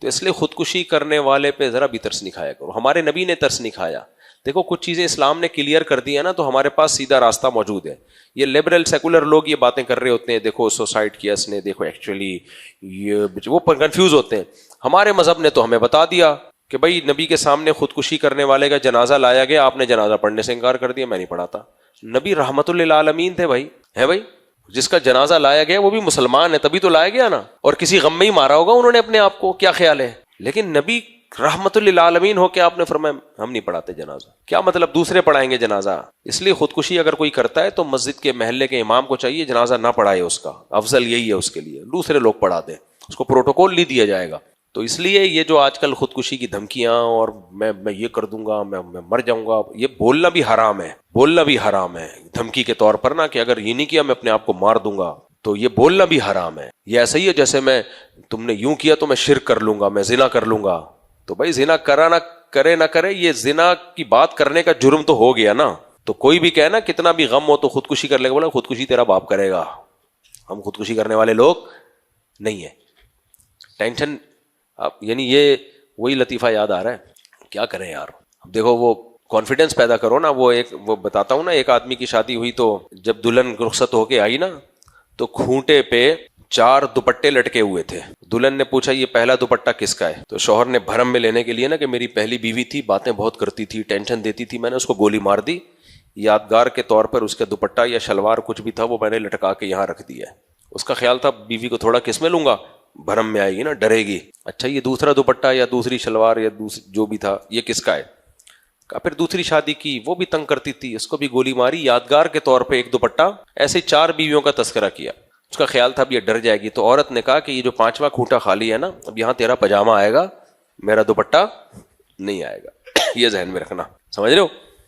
تو اس لیے خودکشی کرنے والے پہ ذرا بھی ترس نہیں کھایا کرو. ہمارے نبی نے ترس نہیں کھایا. دیکھو کچھ چیزیں اسلام نے کلیئر کر دی ہے نا, تو ہمارے پاس سیدھا راستہ موجود ہے. یہ لبرل سیکولر لوگ یہ باتیں کر رہے ہوتے ہیں, دیکھو سوسائڈ کیا اس نے, دیکھو ایکچولی یہ وہ کنفیوز ہوتے ہیں. ہمارے مذہب نے تو ہمیں بتا دیا کہ بھائی نبی کے سامنے خودکشی کرنے والے کا جنازہ لایا گیا, آپ نے جنازہ پڑھنے سے انکار کر دیا, میں نہیں پڑھاتا. نبی رحمت للعالمین تھے بھائی, ہے بھائی, جس کا جنازہ لایا گیا وہ بھی مسلمان ہے تبھی تو لایا گیا نا, اور کسی غم میں ہی مارا ہوگا انہوں نے اپنے آپ کو, کیا خیال ہے. لیکن نبی رحمت للعالمین ہو کے آپ نے فرمایا ہم نہیں پڑھاتے جنازہ. کیا مطلب دوسرے پڑھائیں گے جنازہ؟ اس لیے خودکشی اگر کوئی کرتا ہے تو مسجد کے محلے کے امام کو چاہیے جنازہ نہ پڑھائے, اس کا افضل یہی ہے اس کے لیے, دوسرے لوگ پڑھا دیں, اس کو پروٹوکول نہیں دیا جائے گا. تو اس لیے یہ جو آج کل خودکشی کی دھمکیاں اور میں یہ کر دوں گا, میں مر جاؤں گا, یہ بولنا بھی حرام ہے, بولنا بھی حرام ہے دھمکی کے طور پر نا, کہ اگر یہ نہیں کیا میں اپنے آپ کو مار دوں گا, تو یہ بولنا بھی حرام ہے. یہ ایسا ہی ہے جیسے میں تم نے یوں کیا تو میں شرک کر لوں گا, میں زنا کر لوں گا. تو بھائی زنا کرا نہ کرے نہ کرے, یہ زنا کی بات کرنے کا جرم تو ہو گیا نا. تو کوئی بھی کہے نا کتنا بھی غم ہو تو خودکشی کر لے گا, بولا خودکشی تیرا باپ کرے گا, ہم خودکشی کرنے والے لوگ نہیں ہیں. ٹینشن یعنی یہ وہی لطیفہ یاد آ رہا ہے, کیا کریں یار. اب دیکھو وہ کانفیڈنس پیدا کرو نا, وہ بتاتا ہوں نا, ایک آدمی کی شادی ہوئی تو جب دلہن رخصت ہو کے آئی نا تو کھونٹے پہ 4 دوپٹے لٹکے ہوئے تھے. دلہن نے پوچھا یہ پہلا دوپٹہ کس کا ہے؟ تو شوہر نے بھرم میں لینے کے لیے نا کہ میری پہلی بیوی تھی, باتیں بہت کرتی تھی, ٹینشن دیتی تھی, میں نے اس کو گولی مار دی, یادگار کے طور پر اس کا دوپٹہ یا شلوار کچھ بھی تھا وہ میں نے لٹکا کے یہاں رکھ دیا ہے. اس کا خیال تھا بیوی کو تھوڑا کس میں لوں گا, بھرم میں آئے گی نا, ڈرے گی. اچھا یہ دوسرا دوپٹہ یا دوسری شلوار یا جو بھی تھا یہ کس کا ہے؟ پھر دوسری شادی کی, وہ بھی تنگ کرتی تھی, اس کو بھی گولی ماری, یادگار کے طور پہ ایک دوپٹہ. ایسے 4 بیویوں کا تذکرہ کیا. اس کا خیال تھا اب یہ ڈر جائے گی, تو عورت نے کہا کہ یہ جو 5واں کھوٹا خالی ہے نا, اب یہاں تیرا پاجامہ آئے گا, میرا دوپٹہ نہیں آئے گا. یہ ذہن میں رکھنا, سمجھ رہے ہو.